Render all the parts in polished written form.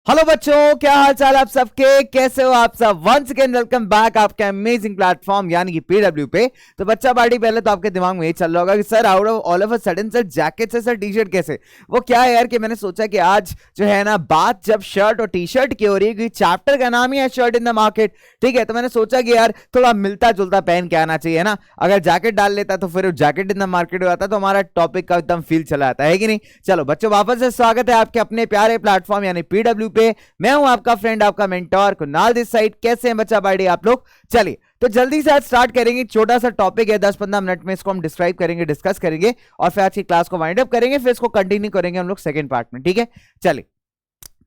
Hello बच्चों, क्या हाल चाल आप सबके, कैसे हो आप सब। वंस अगेन वेलकम बैक आपके अमेजिंग प्लेटफॉर्म यानी कि पीडब्ल्यू पे। तो बच्चा पार्टी, पहले तो आपके दिमाग में ये चल रहा होगा कि sir out of all of a sudden sir jacket से सर टी शर्ट कैसे। वो क्या है यार कि मैंने सोचा कि आज जो है ना बात जब शर्ट और टी शर्ट की हो रही है, क्योंकि चैप्टर का नाम ही है शर्ट इन द मार्केट, ठीक है। तो मैंने सोचा कि यार थोड़ा मिलता जुलता पहन के आना चाहिए ना। अगर जैकेट डाल लेता तो फिर जैकेट इन द मार्केट हो जाता तो हमारा टॉपिक का एकदम फील चला जाता है कि नहीं। चलो बच्चों, वापस से स्वागत है आपके अपने प्यारे प्लेटफॉर्म यानी पीडब्ल्यू पे। मैं हूं आपका फ्रेंड, आपका मेंटोर कुणाल दिस साइड। कैसे हैं बच्चा पार्टी आप लोग। चलिए तो जल्दी से आज स्टार्ट करेंगे। छोटा सा टॉपिक है, 10-15 मिनट में इसको हम डिस्क्राइब करेंगे, डिस्कस करेंगे और फिर आज की क्लास को वाइंड अप करेंगे। फिर इसको कंटिन्यू करेंगे हम लोग सेकंड पार्ट में, ठीक है। चलिए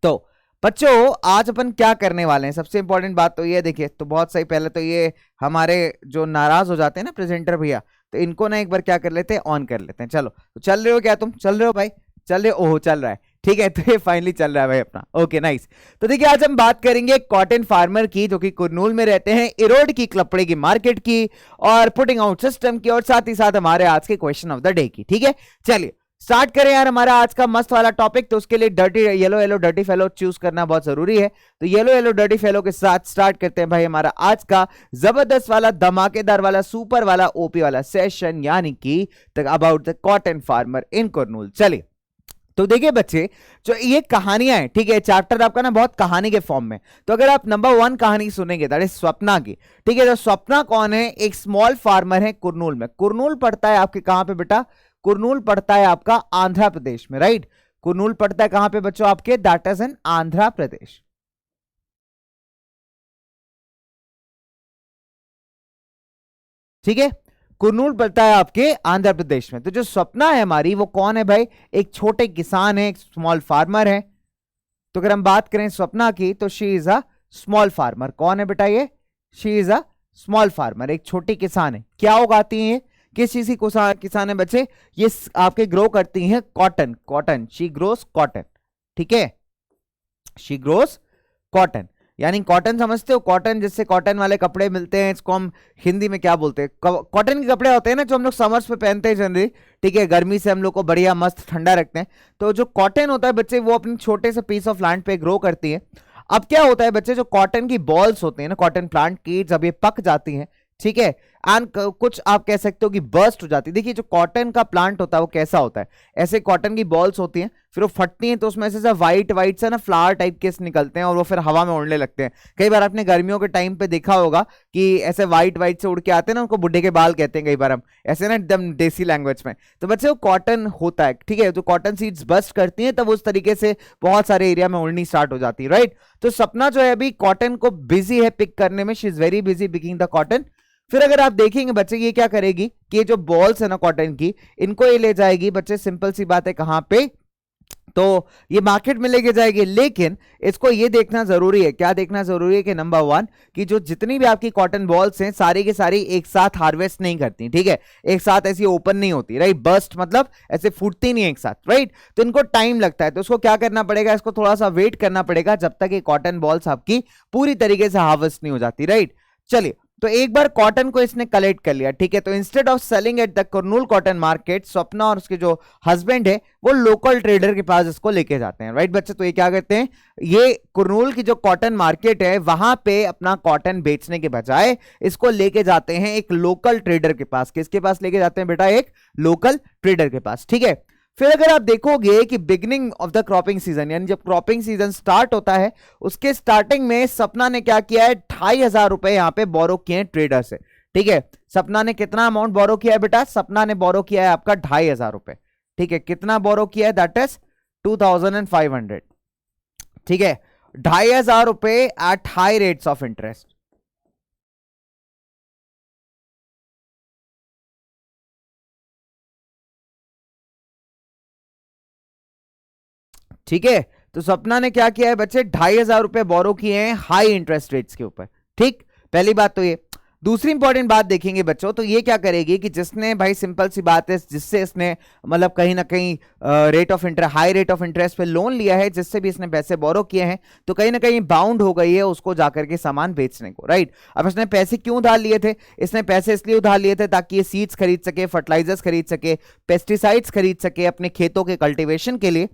तो बच्चों, आज अपन क्या करने वाले हैं, सबसे इंपॉर्टेंट बात तो ये देखिए। तो बहुत सही, पहले तो ये हमारे जो नाराज हो जाते हैं ना प्रेजेंटर भैया, तो इनको ना एक बार क्या कर लेते हैं, ऑन कर लेते हैं। चलो तो चल रहे हो क्या तुम, चल रहे हो भाई, चल रहे हो, ओहो चल रहा है, ठीक है। तो ये फाइनली चल रहा है भाई अपना, ओके नाइस। तो देखिए आज हम बात करेंगे कॉटन फार्मर की, जो कि कुरनूल में रहते हैं, इरोड की कपड़े की मार्केट की और पुटिंग आउट सिस्टम की, और साथ ही साथ हमारे आज के क्वेश्चन ऑफ द डे की, ठीक है। चलिए स्टार्ट करें यार हमारा आज का मस्त वाला टॉपिक। तो उसके लिए dirty yellow yellow dirty fellow choose करना बहुत जरूरी है। तो येलो येलो डर्टी फेलो के साथ स्टार्ट करते हैं भाई हमारा आज का जबरदस्त वाला, धमाकेदार वाला, सुपर वाला, ओपी वाला सेशन, यानी कि about the cotton farmer in Kurnool. चलिए तो देखिए बच्चे, जो ये कहानियां हैं, ठीक है, चैप्टर आपका ना बहुत कहानी के फॉर्म में। तो अगर आप नंबर 1 कहानी सुनेंगे दैट इज स्वप्ना की, ठीक है। तो स्वप्ना कौन है, एक स्मॉल फार्मर है कुरनूल में। कुरनूल पड़ता है आपके कहां पे बेटा, कुरनूल पड़ता है आपका आंध्र प्रदेश में, राइट। कुरनूल पड़ता है कहां पे बच्चों आपके, that is in Andhra Pradesh, ठीक है। कुरनूल पड़ता है आपके आंध्र प्रदेश में। तो जो स्वप्ना है हमारी, वो कौन है भाई, एक छोटे किसान है, एक स्मॉल फार्मर है। तो अगर हम बात करें स्वप्ना की, तो she is a small farmer. कौन है बेटा ये, she is a small farmer, एक छोटी किसान है। क्या उगाती है, किस चीज की किसान है बच्चे, ये आपके ग्रो करती हैं cotton. Cotton, she grows cotton, ठीक है, शी ग्रोस कॉटन। यानी कॉटन समझते हो, कॉटन जिससे कॉटन वाले कपड़े मिलते हैं, इसको हम हिंदी में क्या बोलते हैं, कॉटन के कपड़े होते हैं ना जो हम लोग समर्स पे पहनते हैं जनरली, ठीक है। गर्मी से हम लोग को बढ़िया मस्त ठंडा रखते हैं। तो जो कॉटन होता है बच्चे, वो अपने छोटे से पीस ऑफ लैंड पे ग्रो करती है। अब क्या होता है बच्चे, जो कॉटन की बॉल्स होते हैं ना कॉटन प्लांट की, जब ये पक जाती हैं, ठीक है, एंड कुछ आप कह सकते हो कि बर्स्ट हो जाती है। देखिए जो कॉटन का प्लांट होता है वो कैसा होता है, ऐसे कॉटन की बॉल्स होती हैं, फिर वो फटती हैं, तो उसमें से व्हाइट व्हाइट से ना फ्लावर टाइप के निकलते हैं और वो फिर हवा में उड़ने लगते हैं। कई बार आपने गर्मियों के टाइम पे देखा होगा कि ऐसे व्हाइट व्हाइट से उड़ के आते हैं ना, उनको बुड्ढे के बाल कहते हैं कई बार हम, ऐसे ना एकदम देसी लैंग्वेज में। तो बच्चे वो कॉटन होता है, ठीक है। तो कॉटन सीड्स बस्ट करती हैं, तब उस तरीके से बहुत सारे एरिया में उड़नी स्टार्ट हो जाती है, राइट। तो सपना जो है अभी कॉटन को बिजी है पिक करने में, she is very busy picking the cotton. फिर अगर आप देखेंगे बच्चे, ये क्या करेगी कि ये जो बॉल्स है ना कॉटन की, इनको ये ले जाएगी बच्चे, सिंपल सी बात है, कहां पे, तो ये मार्केट में लेके जाएगी। लेकिन इसको ये देखना जरूरी है, क्या देखना जरूरी है कि नंबर 1 कि जो जितनी भी आपकी कॉटन बॉल्स हैं सारी की सारी एक साथ हार्वेस्ट नहीं करती, ठीक है, एक साथ ऐसी ओपन नहीं होती, राइट। बर्स्ट मतलब ऐसे फूटती नहीं एक साथ, राइट। तो इनको टाइम लगता है, तो उसको क्या करना पड़ेगा, इसको थोड़ा सा वेट करना पड़ेगा जब तक ये कॉटन बॉल्स आपकी पूरी तरीके से हार्वेस्ट नहीं हो जाती, राइट। चलिए तो एक बार कॉटन को इसने कलेक्ट कर लिया, ठीक है। तो instead of selling at the Kurnool cotton market, Swapna और उसके जो हस्बैंड है वो लोकल ट्रेडर के पास इसको लेके जाते हैं, राइट बच्चे। तो ये क्या करते हैं, ये कुरनूल की जो कॉटन मार्केट है वहां पे अपना कॉटन बेचने के बजाय इसको लेके जाते हैं एक लोकल ट्रेडर के पास। किसके पास लेके जाते हैं बेटा, एक लोकल ट्रेडर के पास, ठीक है। फिर अगर आप देखोगे कि beginning of the cropping season, यानी जब क्रॉपिंग सीजन स्टार्ट होता है, उसके स्टार्टिंग में सपना ने क्या किया है, 2500 रुपए यहां पे बोरो किए हैं ट्रेडर से, ठीक है। सपना ने कितना अमाउंट बोरो किया है बेटा, सपना ने बोरो किया है आपका 2500 रुपए, ठीक है। कितना बोरो किया है, दैट इज 2500, ठीक है। 2500 रुपए at high rates of interest, ठीक है। तो सपना ने क्या किया है बच्चे, 2500 रुपए बोरो किए हैं हाई इंटरेस्ट रेट्स के ऊपर, ठीक। पहली बात तो ये। दूसरी इंपॉर्टेंट बात देखेंगे बच्चों, तो ये क्या करेगी कि जिसने भाई सिंपल सी बात है, जिससे इसने मतलब कहीं ना कहीं rate of interest, high rate of interest पे लोन लिया है, जिससे भी इसने पैसे बोरो किए हैं, तो कहीं ना कहीं बाउंड हो गई है उसको जाकर के सामान बेचने को, राइट। अब इसने पैसे क्यों उधार लिए थे, इसने पैसे इसलिए उधार लिए थे ताकि ये सीड्स खरीद सके, फर्टिलाइजर्स खरीद सके, पेस्टिसाइड्स खरीद सके अपने खेतों के कल्टिवेशन के लिए।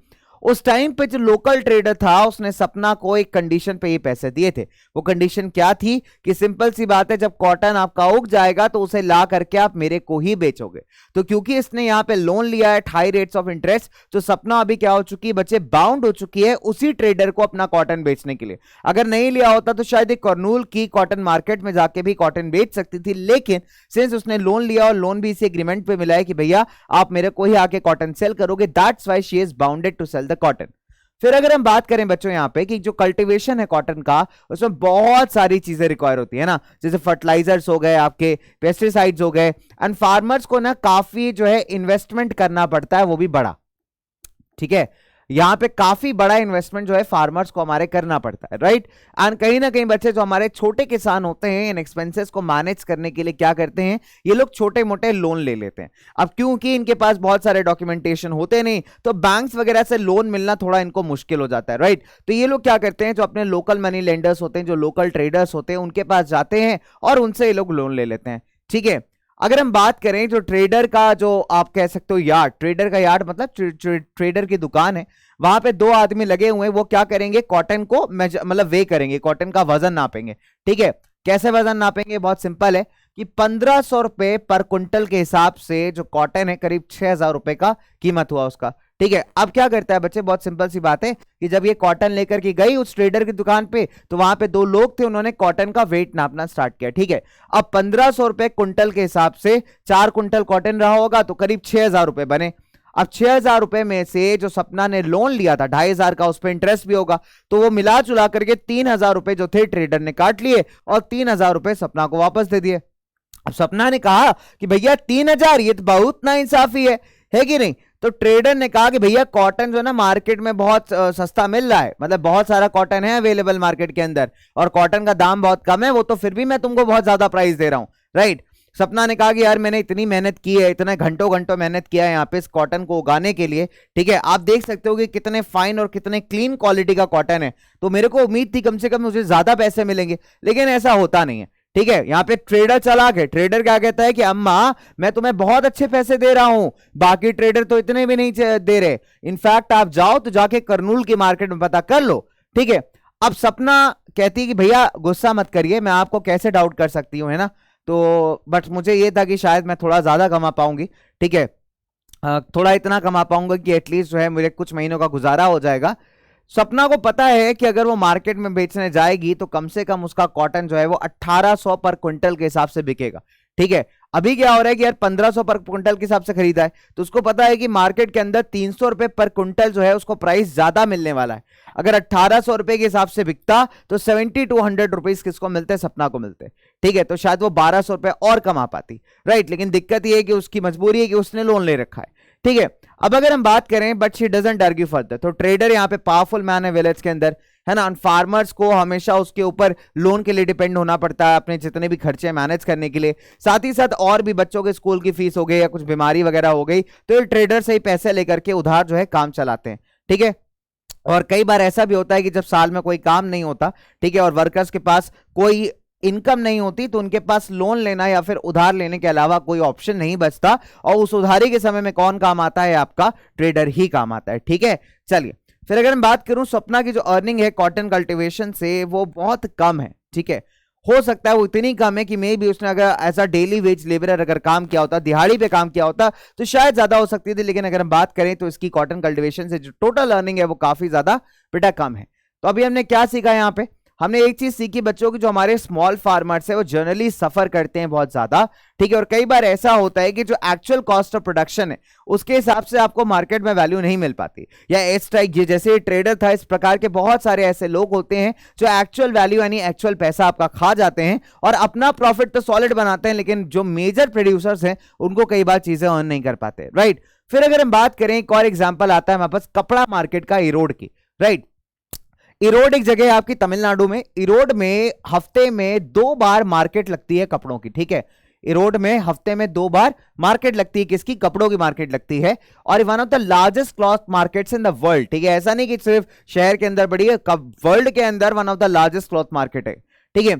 उस टाइम पे जो लोकल ट्रेडर था उसने सपना को एक कंडीशन पे ये पैसे दिए थे। वो कंडीशन क्या थी कि सिंपल सी बात है, जब कॉटन आपका उग जाएगा तो उसे ला करके आप मेरे को ही बेचोगे। तो क्योंकि इसने यहाँ पे लोन लिया है हाई रेट्स ऑफ इंटरेस्ट, तो सपना अभी क्या हो चुकी है बच्चे, बाउंड हो चुकी है उसी ट्रेडर को अपना कॉटन बेचने के लिए। अगर नहीं लिया होता तो शायद एक कर्नूल की कॉटन मार्केट में जाके भी कॉटन बेच सकती थी, लेकिन सिंस उसने लोन लिया और लोन भी इसी एग्रीमेंट पे मिला है कि भैया आप मेरे को ही आके कॉटन सेल करोगे, that's why she is bounded to sell the cotton. फिर अगर हम बात करें बच्चों यहाँ पे कि जो कल्टीवेशन है कॉटन का, उसमें बहुत सारी चीजें रिक्वायर होती है ना, जैसे फर्टिलाइजर्स हो गए, आपके पेस्टिसाइड्स हो गए, एंड फार्मर्स को ना काफी जो है इन्वेस्टमेंट करना पड़ता है, वो भी बड़ा। ठीक है, यहां पे काफी बड़ा इन्वेस्टमेंट जो है फार्मर्स को हमारे करना पड़ता है, राइट। एंड कहीं ना कहीं बच्चे जो हमारे छोटे किसान होते हैं इन एक्सपेंसेस को मैनेज करने के लिए क्या करते हैं, ये लोग छोटे मोटे लोन ले लेते हैं। अब क्योंकि इनके पास बहुत सारे डॉक्यूमेंटेशन होते नहीं, तो बैंक्स वगैरह से लोन मिलना थोड़ा इनको मुश्किल हो जाता है, राइट। तो ये लोग क्या करते हैं, जो अपने लोकल मनी लेंडर्स होते हैं, जो लोकल ट्रेडर्स होते हैं, उनके पास जाते हैं और उनसे ये लोग लोन ले लेते हैं। ठीक है, अगर हम बात करें जो ट्रेडर का, जो आप कह सकते हो यार्ड, ट्रेडर का यार्ड मतलब ट्रेडर की दुकान है, वहां पे दो आदमी लगे हुए हैं, वो क्या करेंगे, कॉटन को मतलब वे करेंगे, कॉटन का वजन नापेंगे। ठीक है, कैसे वजन नापेंगे, बहुत सिंपल है कि 1500 रुपए पर क्विंटल के हिसाब से जो कॉटन है करीब 6000 रुपए का कीमत हुआ उसका। ठीक है, अब क्या करता है बच्चे, बहुत सिंपल सी बात है कि जब ये कॉटन लेकर के गई उस ट्रेडर की दुकान पे, तो वहां पे दो लोग थे, उन्होंने कॉटन का वेट नापना स्टार्ट किया। ठीक है, अब 1500 रुपए क्विंटल के हिसाब से 4 क्विंटल कॉटन रहा होगा तो करीब 6000 रुपए बने। अब 6000 रुपए में से जो सपना ने लोन लिया था 2500 का, उस पर इंटरेस्ट भी होगा, तो वो मिला जुला करके 3000 रुपए जो थे ट्रेडर ने काट लिए और 3000 रुपए सपना को वापस दे दिए। अब सपना ने कहा कि भैया 3000 ये तो बहुत ना इंसाफी है कि नहीं। तो ट्रेडर ने कहा कि भैया कॉटन जो है ना मार्केट में बहुत सस्ता मिल रहा है, मतलब बहुत सारा कॉटन है अवेलेबल मार्केट के अंदर और कॉटन का दाम बहुत कम है, वो तो फिर भी मैं तुमको बहुत ज्यादा प्राइस दे रहा हूं, राइट। सपना ने कहा कि यार मैंने इतनी मेहनत की है, इतने घंटों मेहनत किया है यहाँ पे इस कॉटन को उगाने के लिए। ठीक है, आप देख सकते हो कि कितने फाइन और कितने क्लीन क्वालिटी का कॉटन है, तो मेरे को उम्मीद थी कम से कम मुझे ज्यादा पैसे मिलेंगे, लेकिन ऐसा होता नहीं है। ठीक है, यहाँ पे ट्रेडर चालाक है। ट्रेडर क्या कहता है कि अम्मा मैं तुम्हें बहुत अच्छे पैसे दे रहा हूं, बाकी ट्रेडर तो इतने भी नहीं दे रहे, इनफैक्ट आप जाओ तो जाके कर्नूल की मार्केट में पता कर लो। ठीक है, अब सपना कहती है कि भैया गुस्सा मत करिए, मैं आपको कैसे डाउट कर सकती हूँ, है ना। तो बट मुझे ये था कि शायद मैं थोड़ा ज्यादा कमा पाऊंगी। ठीक है, थोड़ा इतना कमा पाऊंगा कि एटलीस्ट जो है मुझे कुछ महीनों का गुजारा हो जाएगा। सपना को पता है कि अगर वो मार्केट में बेचने जाएगी तो कम से कम उसका कॉटन जो है वो 1800 पर क्विंटल के हिसाब से बिकेगा। ठीक है, अभी क्या हो रहा है कि यार 1500 पर क्विंटल के हिसाब से खरीदा है, तो उसको पता है कि मार्केट के अंदर 300 रुपए पर क्विंटल जो है उसको प्राइस ज्यादा मिलने वाला है। अगर 1800 रुपए के हिसाब से बिकता तो 70 to 100 रुपीज किसको मिलते, सपना को मिलते। ठीक है, तो शायद वो 1200 रुपए और कमा पाती, राइट। लेकिन दिक्कत ये है कि उसकी मजबूरी है कि उसने लोन ले रखा है। ठीक है, अब अगर हम बात करें, but she doesn't argue further, तो ट्रेडर यहाँ पे पावरफुल मैन है विलेज के अंदर, है ना। फार्मर्स को हमेशा उसके ऊपर लोन के लिए डिपेंड होना पड़ता है अपने जितने भी खर्चे मैनेज करने के लिए, साथ ही साथ और भी बच्चों के स्कूल की फीस हो गई या कुछ बीमारी वगैरह हो गई, तो ये ट्रेडर से ही पैसे लेकर के उधार जो है काम चलाते हैं। ठीक है, और कई बार ऐसा भी होता है कि जब साल में कोई काम नहीं होता, ठीक है, और वर्कर्स के पास कोई इनकम नहीं होती, तो उनके पास लोन लेना या फिर उधार लेने के अलावा कोई ऑप्शन नहीं बचता, और उस उधारी के समय में कौन काम आता है, आपका ट्रेडर ही काम आता है। ठीक है, चलिए फिर अगर मैं बात करूं सपना की जो अर्निंग है कॉटन कल्टीवेशन से, वो बहुत कम है। ठीक है, हो सकता है वो इतनी कम है कि मे भी उसने अगर as a daily wage labourer अगर काम किया होता, दिहाड़ी पे काम किया होता, तो शायद ज्यादा हो सकती थी, लेकिन अगर हम बात करें तो इसकी कॉटन कल्टीवेशन से जो टोटल अर्निंग है वो काफी ज्यादा बेटा कम है। तो अभी हमने क्या सीखा यहाँ पे, हमने एक चीज सीखी बच्चों की, जो हमारे स्मॉल फार्मर्स है वो जनरली सफर करते हैं बहुत ज्यादा। ठीक है, और कई बार ऐसा होता है कि जो एक्चुअल कॉस्ट ऑफ प्रोडक्शन है उसके हिसाब से आपको मार्केट में वैल्यू नहीं मिल पाती, या इस टाइप ये जैसे ट्रेडर था, इस प्रकार के बहुत सारे ऐसे लोग होते हैं जो एक्चुअल वैल्यू यानी एक्चुअल पैसा आपका खा जाते हैं और अपना प्रॉफिट तो सॉलिड बनाते हैं, लेकिन जो मेजर प्रोड्यूसर्स हैं उनको कई बार चीजें अर्न नहीं कर पाते, राइट। फिर अगर हम बात करें, एक और एग्जाम्पल आता है हमारे पास कपड़ा मार्केट का, इरोड की, राइट। इरोड एक जगह है आपकी तमिलनाडु में, इरोड में हफ्ते में 2 बार मार्केट लगती है कपड़ों की। ठीक है, इरोड में हफ्ते में 2 बार मार्केट लगती है, किसकी, कपड़ों की मार्केट लगती है, और one of the largest cloth markets in the world. ठीक है, ऐसा नहीं कि सिर्फ शहर के अंदर बड़ी है, वर्ल्ड के अंदर one of the largest cloth market है। ठीक है,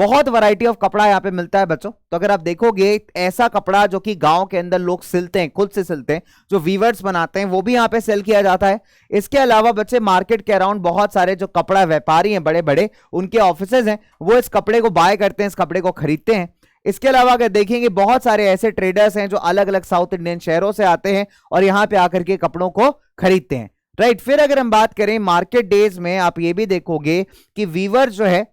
बहुत वैरायटी ऑफ कपड़ा यहाँ पे मिलता है बच्चों। तो अगर आप देखोगे ऐसा कपड़ा जो कि गांव के अंदर लोग सिलते हैं, खुद से सिलते हैं, जो वीवर्स बनाते हैं, वो भी यहाँ पे सेल किया जाता है। इसके अलावा बच्चे मार्केट के अराउंड बहुत सारे जो कपड़ा व्यापारी हैं बड़े बड़े, उनके ऑफिसेज हैं, वो इस कपड़े को बाय करते हैं, इस कपड़े को खरीदते हैं। इसके अलावा अगर देखेंगे बहुत सारे ऐसे ट्रेडर्स हैं जो अलग अलग साउथ इंडियन शहरों से आते हैं और यहां पे आकर के कपड़ों को खरीदते हैं, राइट। फिर अगर हम बात करें मार्केट डेज में, आप ये भी देखोगे कि वीवर जो है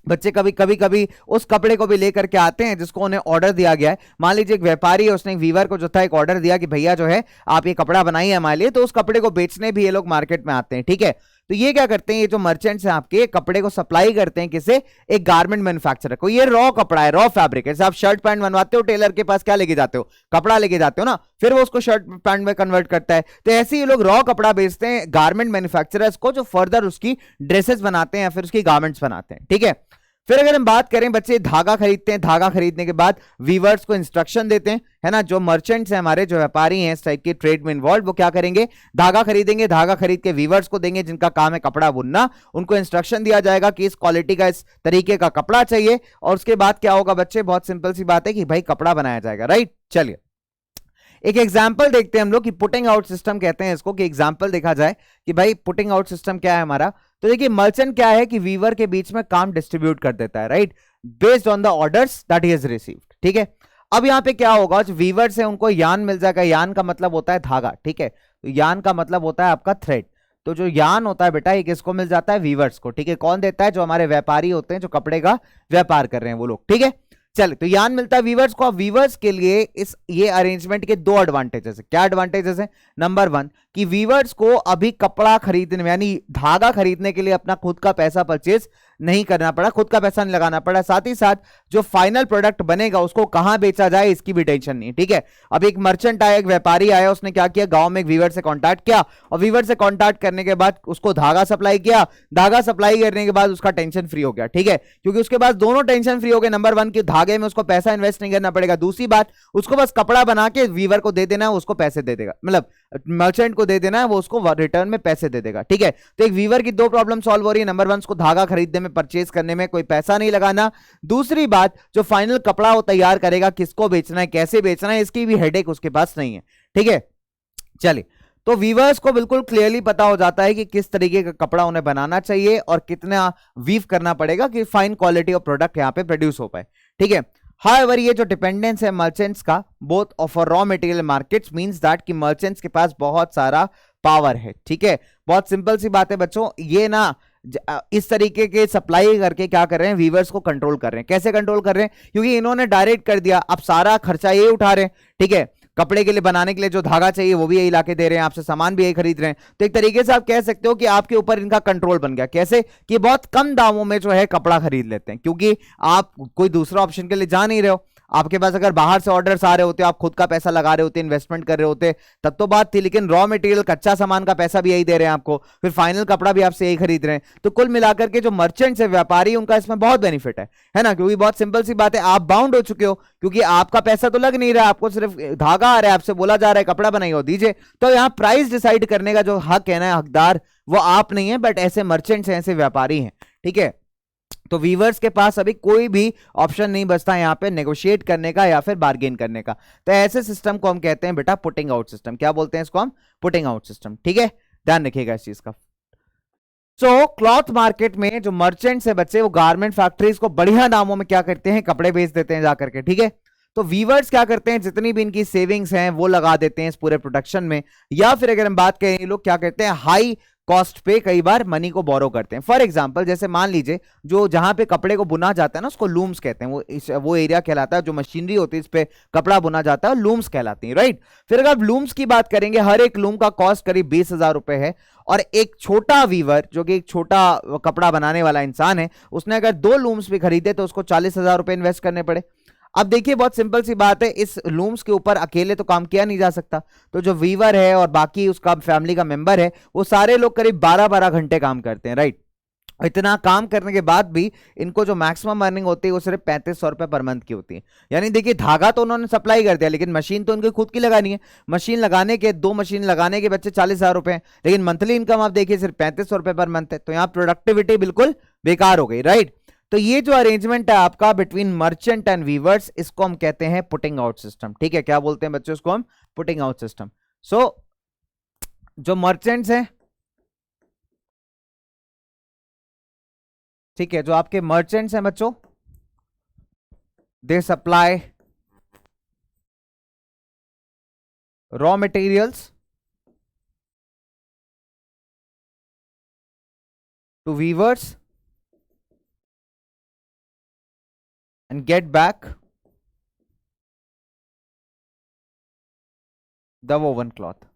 बच्चे कभी उस कपड़े को भी लेकर के आते हैं जिसको उन्हें ऑर्डर दिया गया है। मान लीजिए एक व्यापारी है, उसने एक वीवर को जो था एक ऑर्डर दिया कि भैया जो है आप ये कपड़ा बनाइए हमारे लिए, तो उस कपड़े को बेचने भी ये लोग मार्केट में आते हैं, ठीक है। तो ये क्या करते हैं, ये जो मर्चेंट्स हैं आपके कपड़े को सप्लाई करते हैं किसे, एक गारमेंट मैन्युफैक्चरर को। ये रॉ कपड़ा है, रॉ फैब्रिक है। जैसे आप शर्ट पैंट बनवाते हो, टेलर के पास क्या लेके जाते हो, कपड़ा लेके जाते हो ना, फिर वो उसको शर्ट पैंट में कन्वर्ट करता है। तो ऐसे ये लोग रॉ कपड़ा बेचते हैं गारमेंट मैन्युफैक्चरर्स को, जो फर्दर उसकी ड्रेसेस बनाते हैं या फिर उसकी गारमेंट्स बनाते हैं, ठीक है। फिर अगर हम बात करें बच्चे धागा खरीदते हैं, धागा खरीदने के बाद वीवर्स को इंस्ट्रक्शन देते हैं, है ना। जो मर्चेंट्स हैं हमारे, जो व्यापारी हैं इस टाइप के ट्रेड में इन्वॉल्व, वो क्या करेंगे, धागा खरीदेंगे, धागा खरीद के वीवर्स को देंगे जिनका काम है कपड़ा बुनना। उनको इंस्ट्रक्शन दिया जाएगा कि इस क्वालिटी का, इस तरीके का कपड़ा चाहिए, और उसके बाद क्या होगा बच्चे, बहुत सिंपल सी बात है कि भाई कपड़ा बनाया जाएगा, राइट। चलिए एक एग्जाम्पल देखते हैं हम लोग कि पुटिंग आउट सिस्टम कहते हैं इसको, कि एग्जाम्पल देखा जाए कि भाई पुटिंग आउट सिस्टम क्या है हमारा। तो देखिए मर्चेंट क्या है कि वीवर के बीच में काम डिस्ट्रीब्यूट कर देता है, right, based on the orders that he has received, ठीक है। अब यहां पे क्या होगा, जो वीवर से उनको यान मिल जाएगा, यान का मतलब होता है धागा, ठीक है। तो यान का मतलब होता है आपका थ्रेड। तो जो यान होता है बेटा, ये किसको मिल जाता है, वीवर्स को, ठीक है। कौन देता है, जो हमारे व्यापारी होते हैं, जो कपड़े का व्यापार कर रहे हैं वो लोग, ठीक है। चलिए तो यान मिलता है वीवर्स को। वीवर्स के लिए ये अरेंजमेंट के दो एडवांटेजेस है। क्या एडवांटेजेस है, नंबर वन कि वीवर्स को अभी कपड़ा खरीदने में, यानी धागा खरीदने के लिए अपना खुद का पैसा परचेज नहीं करना पड़ा, खुद का पैसा नहीं लगाना पड़ा। साथ ही साथ जो फाइनल प्रोडक्ट बनेगा उसको कहां बेचा जाए इसकी भी टेंशन नहीं, ठीक है। अब एक मर्चेंट आया, एक व्यापारी आया, उसने क्या किया, गांव में एक वीवर से कांटेक्ट किया, और वीवर से कांटेक्ट करने के बाद उसको धागा सप्लाई किया। धागा सप्लाई करने के बाद उसका टेंशन फ्री हो गया, ठीक है, क्योंकि उसके पास दोनों टेंशन फ्री हो गए। नंबर वन कि धागे में उसको पैसा इन्वेस्ट नहीं करना पड़ेगा, दूसरी बात उसको बस कपड़ा बना के वीवर को दे देना है, उसको पैसे दे देगा, मतलब मर्चेंट को दे देना है, वो उसको रिटर्न में पैसे दे देगा, ठीक है। तो एक वीवर की दो प्रॉब्लम सॉल्व हो रही है। नंबर वन, उसको धागा खरीदने में, परचेज करने में कोई पैसा नहीं लगाना। दूसरी बात, जो फाइनल कपड़ा वो तैयार करेगा, किसको बेचना है, कैसे बेचना है, इसकी भी हेडेक उसके पास नहीं है, ठीक है। चलिए तो वीवर्स को बिल्कुल क्लियरली पता हो जाता है कि किस तरीके का कपड़ा उन्हें बनाना चाहिए और कितना वीव करना पड़ेगा कि फाइन क्वालिटी ऑफ प्रोडक्ट यहां पे प्रोड्यूस हो पाए, ठीक है। हाउएवर ये जो डिपेंडेंस है मर्चेंट्स का both of raw material markets means that कि मर्चेंट्स के पास बहुत सारा पावर है, ठीक है। बहुत सिंपल सी बात है बच्चों, ये ना इस तरीके के सप्लाई करके क्या कर रहे हैं, वीवर्स को कंट्रोल कर रहे हैं। कैसे कंट्रोल कर रहे हैं, क्योंकि इन्होंने डायरेक्ट कर दिया, अब सारा खर्चा ये उठा रहे हैं, ठीक है। कपड़े के लिए बनाने के लिए जो धागा चाहिए वो भी यही लाके दे रहे हैं, आपसे सामान भी यही खरीद रहे हैं। तो एक तरीके से आप कह सकते हो कि आपके ऊपर इनका कंट्रोल बन गया। कैसे कि बहुत कम दामों में जो है कपड़ा खरीद लेते हैं, क्योंकि आप कोई दूसरा ऑप्शन के लिए जा नहीं रहे हो। आपके पास अगर बाहर से ऑर्डर्स आ रहे होते, आप खुद का पैसा लगा रहे होते, इन्वेस्टमेंट कर रहे होते, तब तो बात थी, लेकिन रॉ मटेरियल कच्चा सामान का पैसा भी यही दे रहे हैं आपको, फिर फाइनल कपड़ा भी आपसे यही खरीद रहे हैं। तो कुल मिलाकर के जो मर्चेंट्स है, व्यापारी, उनका इसमें बहुत बेनिफिट है ना, क्योंकि बहुत सिंपल सी बात है, आप बाउंड हो चुके हो, क्योंकि आपका पैसा तो लग नहीं रहा, आपको सिर्फ धागा आ रहा है, आपसे बोला जा रहा है कपड़ा बनाइए दीजिए। तो यहाँ प्राइस डिसाइड करने का जो हक है ना, हकदार, वो आप नहीं है, बट ऐसे मर्चेंट्स हैं, ऐसे व्यापारी हैं, ठीक है। तो वीवर्स के पास अभी कोई भी ऑप्शन नहीं बचता यहां पे नेगोशिएट करने का या फिर बार्गेन करने का। तो ऐसे सिस्टम को हम कहते हैं बेटा पुटिंग आउट सिस्टम। क्या बोलते हैं इसको हम, पुटिंग आउट सिस्टम, ठीक है, ध्यान रखिएगा इस चीज का। सो क्लॉथ मार्केट में जो मर्चेंट्स है बच्चे, वो गारमेंट फैक्ट्रीज को बढ़िया दामों में क्या करते हैं, कपड़े बेच देते हैं जाकर के, ठीक है। तो वीवर्स क्या करते हैं, जितनी भी इनकी सेविंग्स हैं वो लगा देते हैं इस पूरे प्रोडक्शन में, या फिर अगर हम बात करें, ये लोग क्या करते हैं, हाई कॉस्ट पे कई बार मनी को बोरो करते हैं। फॉर एग्जांपल जैसे मान लीजिए जो जहां पे कपड़े को बुना जाता है ना, उसको लूम्स कहते हैं, वो एरिया कहलाता है, जो मशीनरी होती है इस पे कपड़ा बुना जाता है, लूम्स कहलाती है, राइट। फिर अगर आप लूम्स की बात करेंगे, हर एक लूम का कॉस्ट करीब 20,000 रुपए है, और एक छोटा वीवर जो कि एक छोटा कपड़ा बनाने वाला इंसान है, उसने अगर 2 लूम्स भी खरीदे तो उसको 40,000 रुपए इन्वेस्ट करने पड़े। अब देखिए बहुत सिंपल सी बात है, इस लूम्स के ऊपर अकेले तो काम किया नहीं जा सकता, तो जो वीवर है और बाकी उसका फैमिली का मेंबर है, वो सारे लोग करीब 12-12 घंटे काम करते हैं, राइट। इतना काम करने के बाद भी इनको जो मैक्सिमम अर्निंग होती है वो सिर्फ 3500 रुपए पर मंथ की होती है। यानी देखिए धागा तो उन्होंने सप्लाई कर दिया, लेकिन मशीन तो उनकी खुद की लगानी है। मशीन लगाने के 2 मशीन लगाने के बच्चे 40,000 रुपए हैं, लेकिन मंथली इनकम आप देखिए सिर्फ 3500 रुपए पर मंथ है। तो यहाँ प्रोडक्टिविटी बिल्कुल बेकार हो गई, राइट। तो ये जो अरेंजमेंट है आपका बिटवीन मर्चेंट एंड वीवर्स, इसको हम कहते हैं पुटिंग आउट सिस्टम। ठीक है, क्या बोलते हैं बच्चों इसको हम? Putting out system. सो जो मर्चेंट्स हैं, ठीक है, जो आपके मर्चेंट्स हैं बच्चों, they supply raw materials to weavers and get back the woven cloth।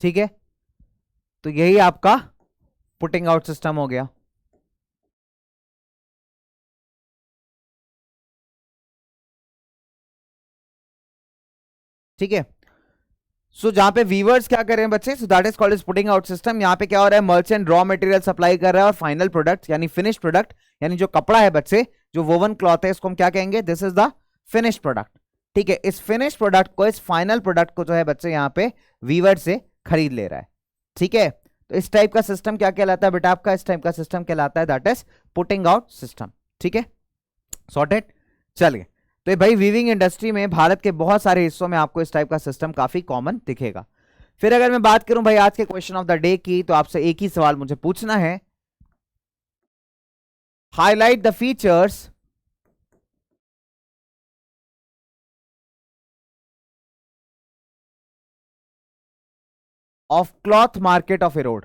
ठीक है, तो यही आपका पुटिंग आउट सिस्टम हो गया। ठीक है, सो जहां पे वीवर्स क्या कर रहे हैं बच्चे, so that is called is putting out system. यहां पे क्या हो रहा है, मर्चेंट रॉ मटेरियल सप्लाई कर रहा है और फाइनल प्रोडक्ट यानी फिनिश प्रोडक्ट, यानी जो कपड़ा है बच्चे, जो वोवन क्लॉथ है, इसको हम क्या कहेंगे? This is the finish product. ठीक है, इस फिनिश प्रोडक्ट को, इस फाइनल प्रोडक्ट को जो है बच्चे यहाँ पे वीवर से खरीद ले रहा है। ठीक है, तो इस टाइप का सिस्टम क्या कहलाता है बेटा आपका? इस टाइप का सिस्टम कहलाता है that is putting out system. ठीक है, सॉर्टेड। चलिए, तो भाई वीविंग इंडस्ट्री में भारत के बहुत सारे हिस्सों में आपको इस टाइप का सिस्टम काफी कॉमन दिखेगा। फिर अगर मैं बात करूं भाई आज के क्वेश्चन ऑफ द डे की, तो आपसे एक ही सवाल मुझे पूछना है, highlight the features of cloth market of Erode.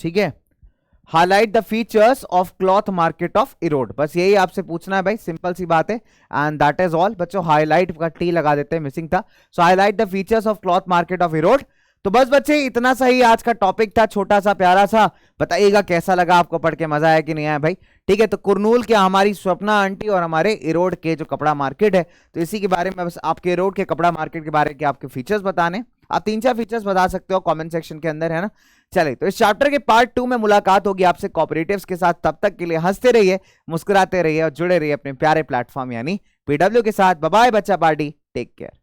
ठीक है, highlight the features of cloth market of Erode, बस यही आपसे पूछना है भाई, सिंपल सी बात है, एंड दैट इज ऑल। बच्चों हाईलाइट का टी लगा देते हैं, मिसिंग था। So highlight the features of cloth market of Erode. तो बस बच्चे इतना सा ही आज का टॉपिक था, छोटा सा प्यारा सा। बताइएगा कैसा लगा आपको, पढ़ के मजा आया कि नहीं आया भाई? ठीक है, तो कुरनूल के हमारी स्वप्ना आंटी और हमारे इरोड के जो कपड़ा मार्केट है, तो इसी के बारे में बस आपके इरोड के कपड़ा मार्केट के बारे के आपके फीचर्स बताने। आप 3-4 फीचर्स बता सकते हो कमेंट सेक्शन के अंदर, है ना। चलिए, तो इस चैप्टर के पार्ट 2 में मुलाकात होगी आपसे कॉपरेटिव्स के साथ। तब तक के लिए हंसते रहिए, मुस्कुराते रहिए और जुड़े रहिए अपने प्यारे प्लेटफॉर्म यानी पीडब्ल्यू के साथ। बाय बाय बच्चा पार्टी, टेक केयर।